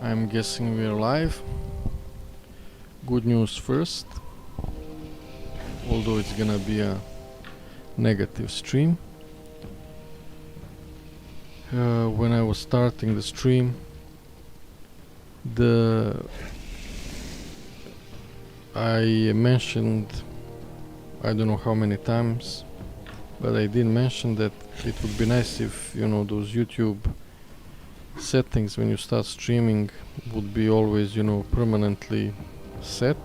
I'm guessing we're live. Good news first, although it's gonna be a negative stream. When I was starting the stream, I mentioned, I don't know how many times, but I did mention that it would be nice if, you know, those YouTube settings when you start streaming would be always, you know, permanently set,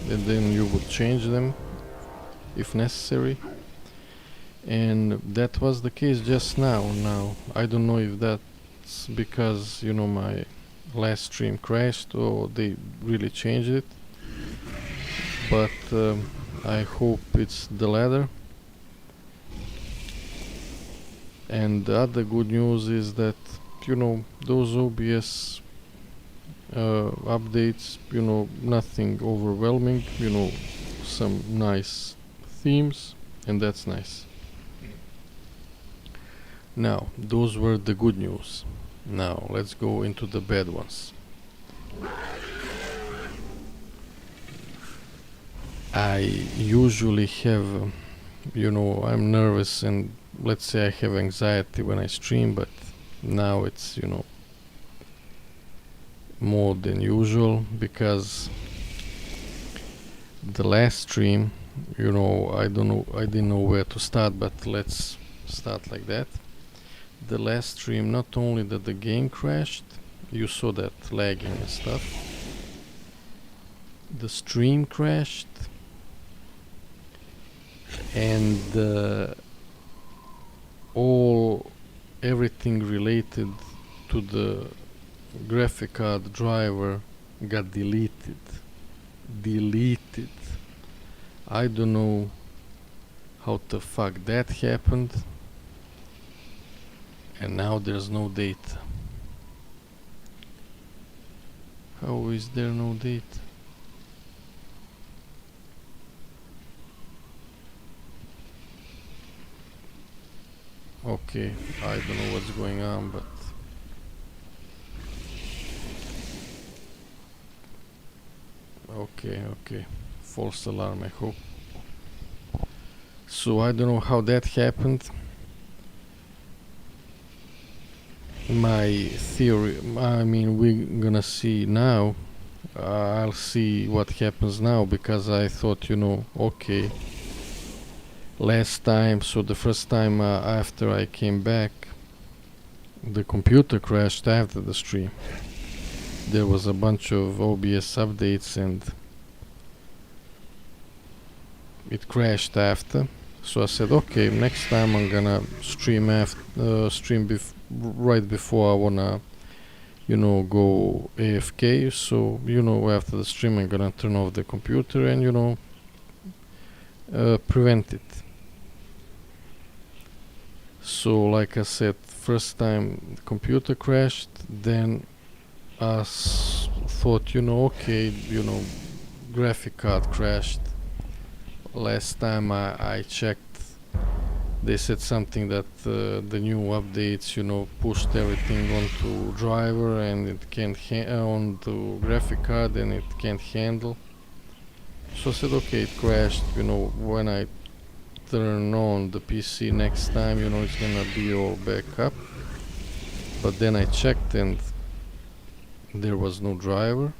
and then you would change them if necessary. And that was the case just now. I don't know if that's because, you know, my last stream crashed or they really changed it, but I hope it's the latter. And the other good news is that, you know, those OBS updates, you know, nothing overwhelming, you know, some nice themes, and that's nice. Now, those were the good news. Now, let's go into the bad ones. I usually have, you know, I'm nervous and let's say I have anxiety when I stream, but now it's, you know, more than usual, because the last stream, you know, I didn't know where to start, but let's start like that. The last stream, not only that the game crashed, you saw that lagging and stuff, the stream crashed, and everything related to the graphic card driver got deleted. I don't know how the fuck that happened, and now there's no data. How is there no data? Okay, I don't know what's going on, but okay, false alarm, I hope. So I don't know how that happened. My theory, I mean, we're gonna see now. I'll see what happens now, because I thought, you know, okay, last time, so the first time after I came back, the computer crashed after the stream. There was a bunch of OBS updates and it crashed after. So I said, okay, next time I'm gonna stream right before I wanna, you know, go AFK. So, you know, after the stream I'm gonna turn off the computer and, you know, prevent it. So like I said, first time the computer crashed, then I thought, you know, okay, you know, graphic card crashed. Last time I checked, they said something that the new updates, you know, pushed everything onto driver and it can't onto graphic card and it can't handle. So I said, okay, it crashed, you know, when I turn on the PC next time, you know, it's gonna be all back up. But then I checked and there was no driver,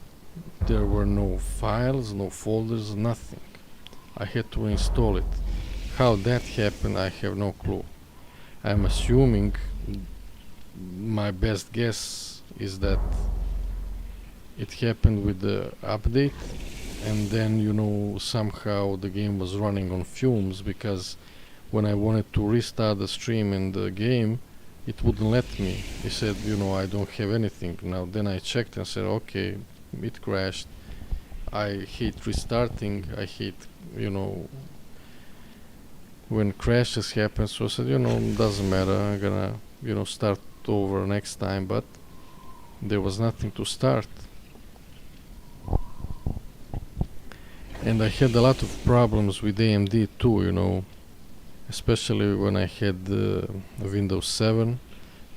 there were no files, no folders, nothing. I had to install it. How that happened, I have no clue. I'm assuming, my best guess is that it happened with the update, and then, you know, somehow the game was running on fumes, because when I wanted to restart the stream and the game, it wouldn't let me. It said, you know, I don't have anything. Now then I checked and said, okay, it crashed. I hate restarting, I hate, you know, when crashes happen. So I said, you know, doesn't matter, I'm gonna, you know, start over next time, but there was nothing to start. And I had a lot of problems with AMD too, you know, especially when I had Windows 7,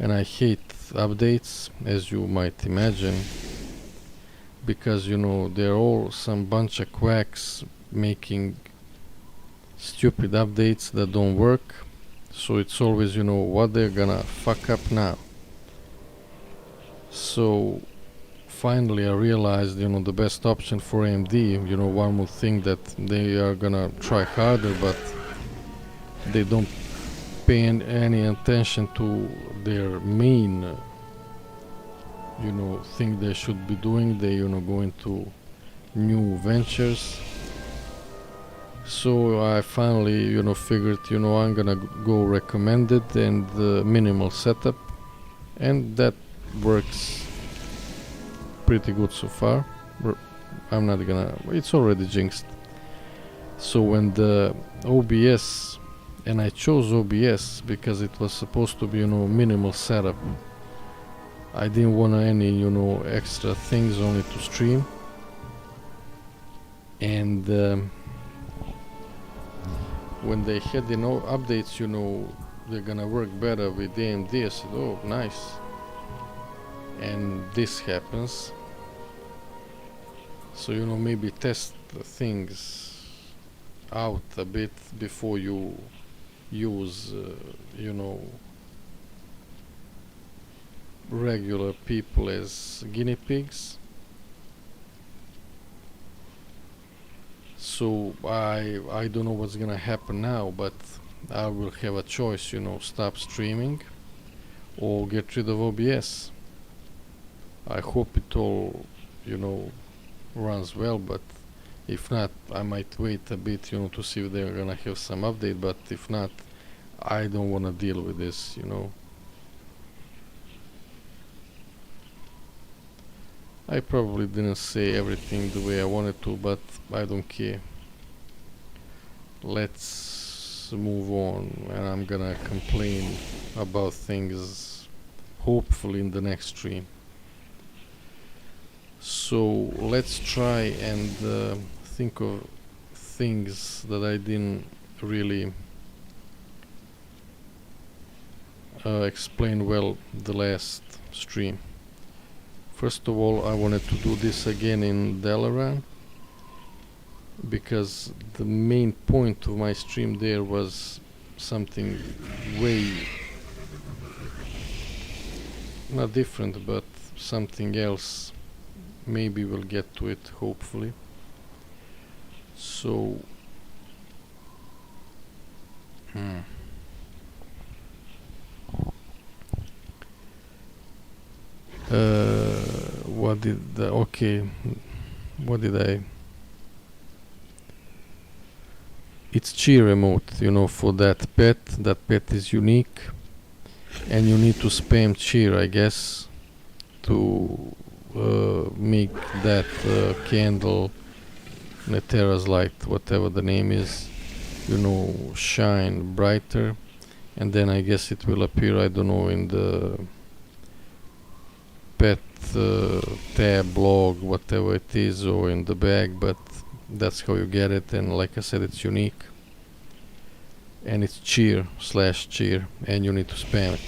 and I hate updates, as you might imagine. because you know they're all some bunch of quacks making stupid updates that don't work. So it's always, you know, what they're gonna fuck up now. So finally I realized, you know, the best option for AMD, you know, one would think that they are gonna try harder, but they don't pay any attention to their main, you know, thing they should be doing. They, you know, go into new ventures. So I finally, you know, figured, you know, I'm gonna go recommended and minimal setup, and that works pretty good so far. I'm not gonna, it's already jinxed. So when the OBS, and I chose OBS because it was supposed to be, you know, minimal setup. I didn't want any, you know, extra things, only to stream. And when they had the updates, you know, they're gonna work better with AMD, I said, oh, nice. And this happens. So, you know, maybe test things out a bit before you use, you know, regular people as guinea pigs. So I don't know what's gonna happen now, but I will have a choice, you know, stop streaming or get rid of OBS. I hope it all, you know, runs well, but if not, I might wait a bit, you know, to see if they're gonna have some update, but if not, I don't wanna deal with this, you know. I probably didn't say everything the way I wanted to, but I don't care. Let's move on, and I'm gonna complain about things hopefully in the next stream. So let's try and think of things that I didn't really explain well the last stream. First of all, I wanted to do this again in Dalaran, because the main point of my stream there was something way not different, but something else. Maybe we'll get to it, hopefully. So what did the, okay, what did I, it's cheer remote, you know, for that pet. That pet is unique, and you need to spam cheer, I guess, to make that candle, Netera's light, whatever the name is, you know, shine brighter. And then I guess it will appear, I don't know, in the pet tab, blog, whatever it is, or in the bag, but that's how you get it. And like I said, it's unique, and it's cheer /cheer, and you need to spam it.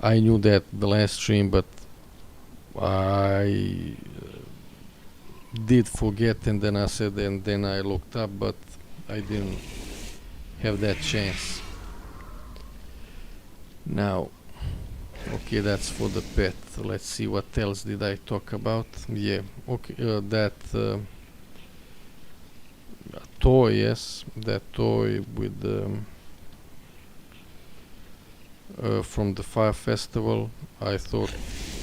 I knew that the last stream, but I did forget, and then I said, and then I looked up, but I didn't have that chance. Now, okay, that's for the pet. Let's see, what else did I talk about? Yeah, okay, that toy, yes, that toy with from the Fire Festival. I thought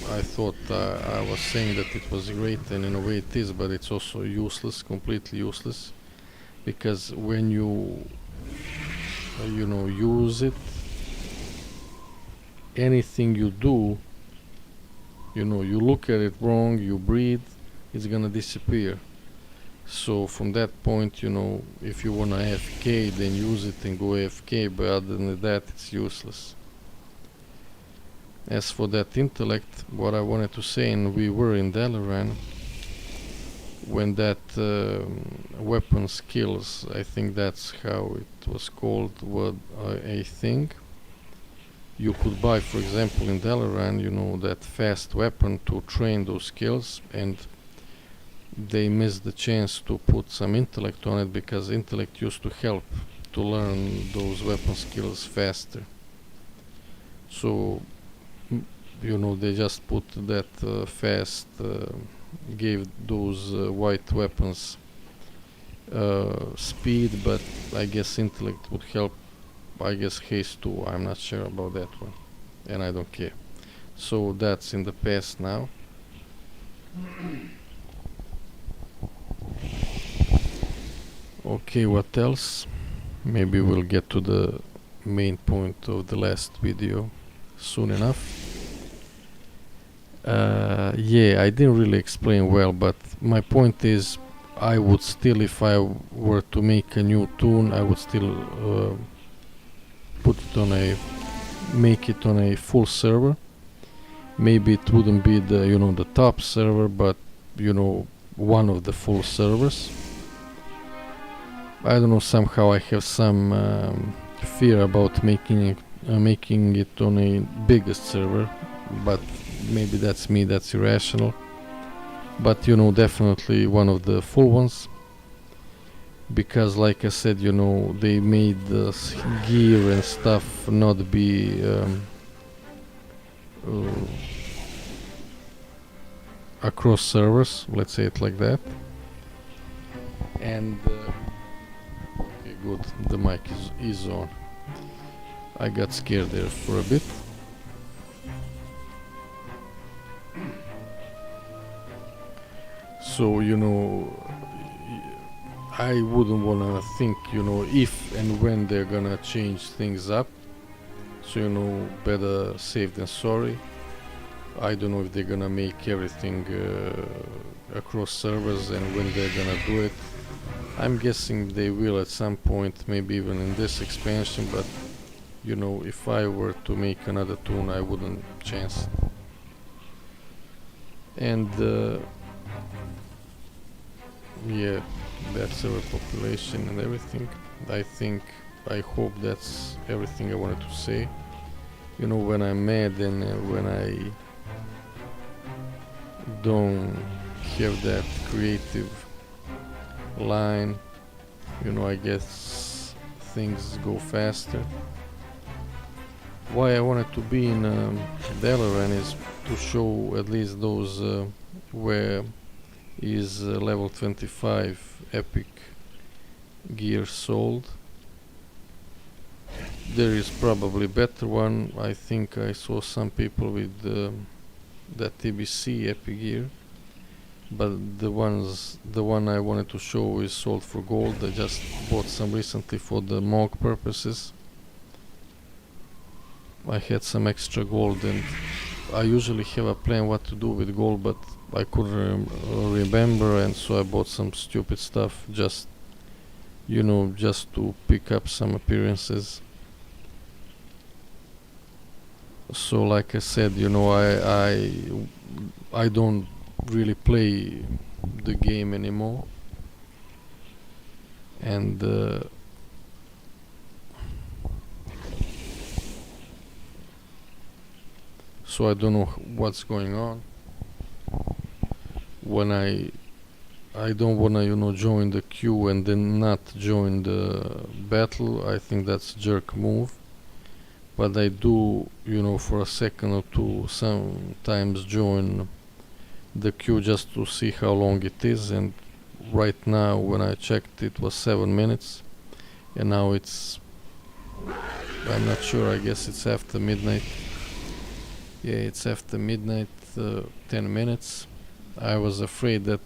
I was saying that it was great, and in a way it is, but it's also useless, completely useless, because when you you know, use it, anything you do, you know, you look at it wrong, you breathe, it's gonna disappear. So from that point, you know, if you wanna AFK, then use it and go AFK, but other than that, it's useless. As for that intellect, what I wanted to say, and we were in Dalaran, when that weapon skills, I think that's how it was called, what a thing, you could buy, for example, in Dalaran, you know, that fast weapon to train those skills, and they missed the chance to put some intellect on it, because intellect used to help to learn those weapon skills faster. So you know, they just put that fast, gave those white weapons speed, but I guess intellect would help. I guess haste too, I'm not sure about that one, and I don't care. So that's in the past now. Okay, what else? Maybe we'll get to the main point of the last video soon enough. Yeah, I didn't really explain well, but my point is, I would still, if I were to make a new toon, I would still make it on a full server. Maybe it wouldn't be the, you know, the top server, but you know, one of the full servers. I don't know, somehow I have some fear about making it on a biggest server, but maybe that's me, that's irrational. But you know, definitely one of the full ones, because like I said, you know, they made the gear and stuff not be across servers, let's say it like that. And okay, good, the mic is on. I got scared there for a bit. So you know, I wouldn't wanna think, you know, if and when they're gonna change things up. So you know, better safe than sorry. I don't know if they're gonna make everything across servers and when they're gonna do it. I'm guessing they will at some point, maybe even in this expansion, but you know, if I were to make another toon, I wouldn't chance. And yeah, that server population and everything. I hope that's everything I wanted to say. You know, when I'm mad and when I don't have that creative line, you know, I guess things go faster. Why I wanted to be in Dalaran is to show at least those where is level 25 epic gear sold. There is probably better one. I think I saw some people with that TBC epic gear, but the one I wanted to show is sold for gold. I just bought some recently for the MOG purposes. I had some extra gold, and I usually have a plan what to do with gold, but I couldn't remember, and so I bought some stupid stuff, just, you know, just to pick up some appearances. So like I said, you know, I don't really play the game anymore, and so I don't know what's going on. When I don't wanna, you know, join the queue and then not join the battle. I think that's a jerk move. But I do, you know, for a second or two sometimes join the queue just to see how long it is, and right now when I checked it was 7 minutes, and now it's, I'm not sure, I guess it's after midnight. Yeah, it's after midnight, 10 minutes. I was afraid that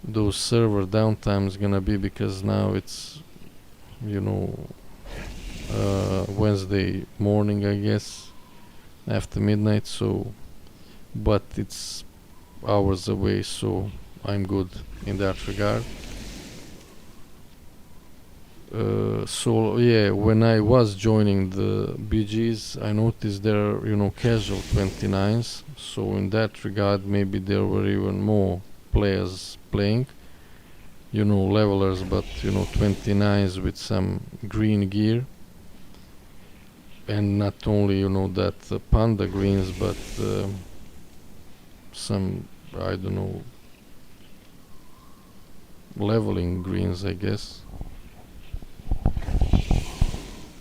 those server downtime is gonna be, because now it's, you know, Wednesday morning, I guess, after midnight. So, but it's hours away, so I'm good in that regard. So yeah, when I was joining the BGs, I noticed there are, you know, casual 29s. So in that regard, maybe there were even more players playing, you know, levelers, but you know, 29s with some green gear. and not only, you know, that panda greens, but some, I don't know, leveling greens, I guess.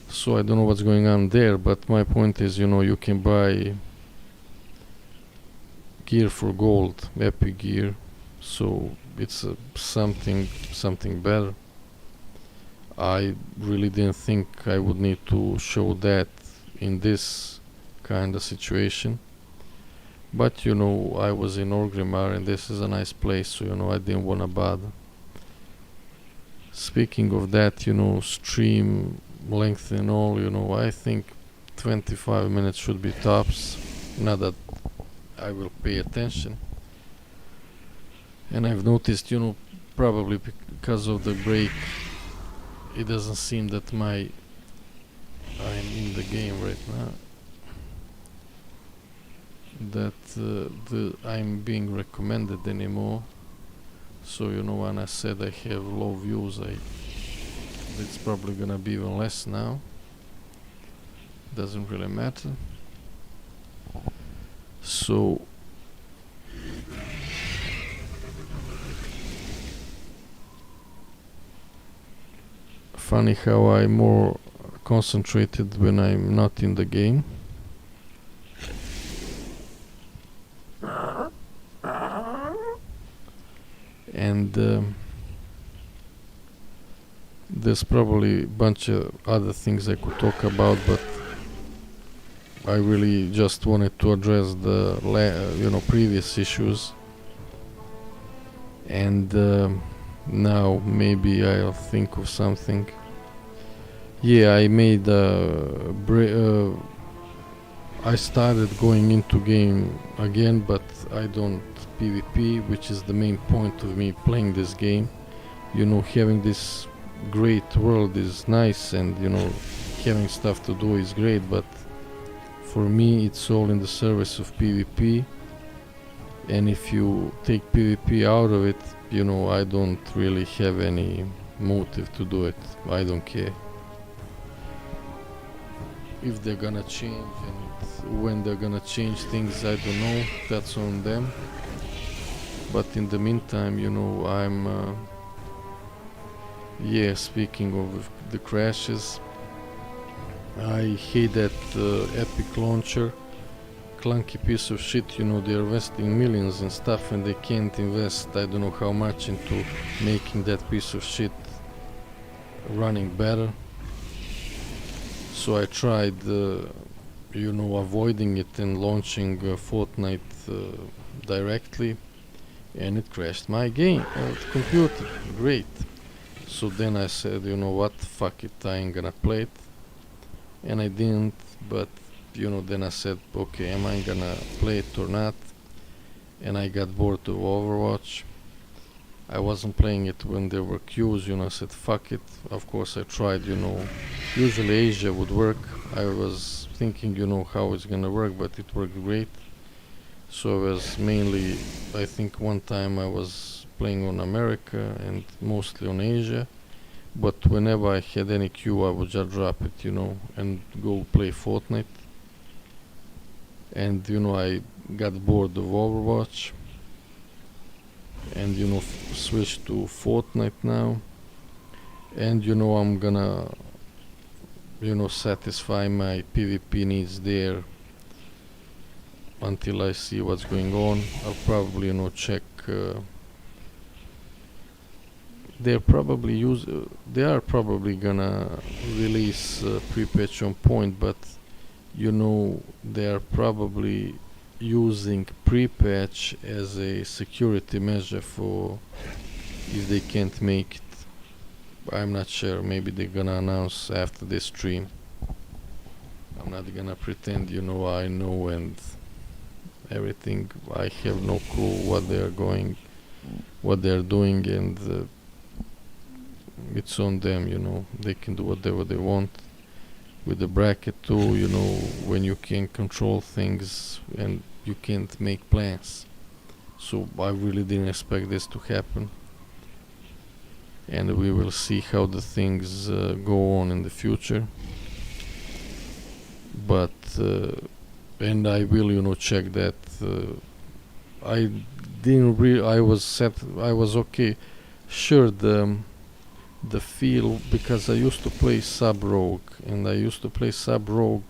So I don't know what's going on there, but my point is, you know, you can buy gear for gold, epic gear, so it's something better. I really didn't think I would need to show that in this kind of situation, but you know, I was in Orgrimmar and this is a nice place, so you know, I didn't wanna bother. Speaking of that, you know, stream length and all, you know, I think 25 minutes should be tops. Not that I will pay attention. And I've noticed, you know, probably because of the break, it doesn't seem that I'm in the game right now, that I'm being recommended anymore. So you know, when I said I have low views, it's probably gonna be even less now. Doesn't really matter. So funny how I'm more concentrated when I'm not in the game. And there's probably a bunch of other things I could talk about, but I really just wanted to address the previous issues. And now maybe I'll think of something. Yeah, I made I started going into game again, but I don't PvP, which is the main point of me playing this game. You know, having this great world is nice, and you know, having stuff to do is great, but for me it's all in the service of PvP. And if you take PvP out of it, you know, I don't really have any motive to do it. I don't care if they're gonna change, and when they're gonna change things, I don't know. That's on them. But in the meantime, you know, I'm yeah, speaking of the crashes, I hate that Epic launcher, clunky piece of shit. You know, they're investing millions in stuff and they can't invest I don't know how much into making that piece of shit running better. So I tried you know, avoiding it and launching Fortnite directly, and it crashed my game, computer. Great. So then I said, you know what, fuck it, I ain't gonna play it. And I didn't, but you know, then I said, okay, am I gonna play it or not? And I got bored of Overwatch. I wasn't playing it when there were queues, you know, I said fuck it. Of course I tried, you know, usually Asia would work. I was thinking, you know, how it's gonna work, but it worked great. So I was mainly, I think one time I was playing on America and mostly on Asia. But whenever I had any queue, I would just drop it, you know, and go play Fortnite. And you know, I got bored of Overwatch, and you know, switched to Fortnite now. And you know, I'm gonna, you know, satisfy my PvP needs there until I see what's going on. I'll probably, you know, check. They are probably gonna release pre-patch on point, but you know, they are probably using pre-patch as a security measure for if they can't make it. I'm not sure, maybe they're gonna announce after this stream. I'm not gonna pretend, you know, I know and everything. I have no clue what they're doing, and it's on them, you know. They can do whatever they want with the bracket too, you know, when you can control things and you can't make plans. So I really didn't expect this to happen, and we will see how the things go on in the future. but and I will, you know, check that. I didn't really. I was set. I was okay. Sure, the feel, because I used to play sub rogue, and I used to play sub rogue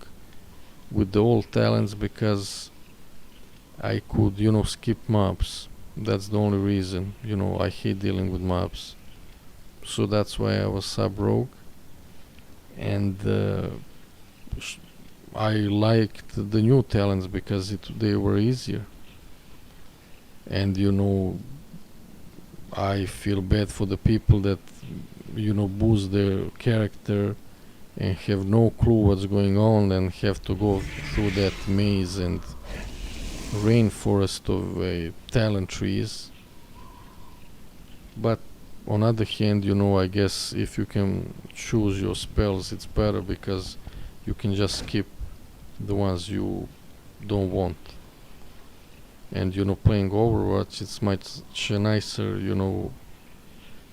with the old talents because I could, you know, skip mobs. That's the only reason. You know, I hate dealing with mobs, so that's why I was sub rogue, and I liked the new talents because they were easier. And you know, I feel bad for the people that, you know, boost their character and have no clue what's going on and have to go through that maze and rainforest of talent trees. But on other hand, you know, I guess if you can choose your spells, it's better because you can just skip the ones you don't want. And you know, playing Overwatch, it's much nicer. You know,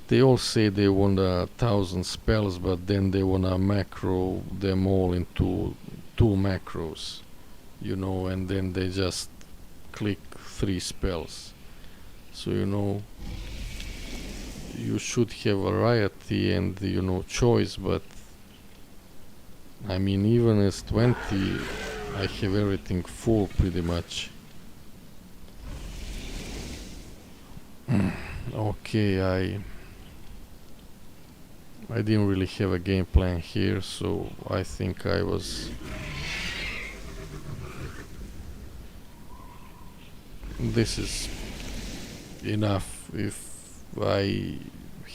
they all say they want 1,000 spells, but then they wanna macro them all into 2 macros, you know, and then they just click 3 spells. So you know, you should have variety and, you know, choice, but I mean, even as 20, I have everything full pretty much. Okay, I didn't really have a game plan here, so I think I was. This is enough. If I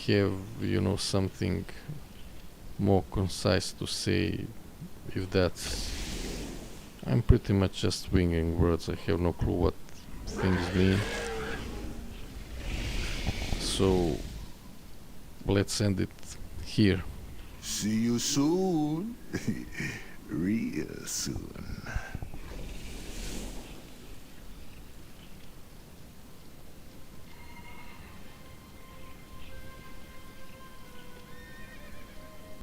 have, you know, something more concise to say, if that's. I'm pretty much just winging words. I have no clue what things mean. So let's end it here. See you soon. Real soon.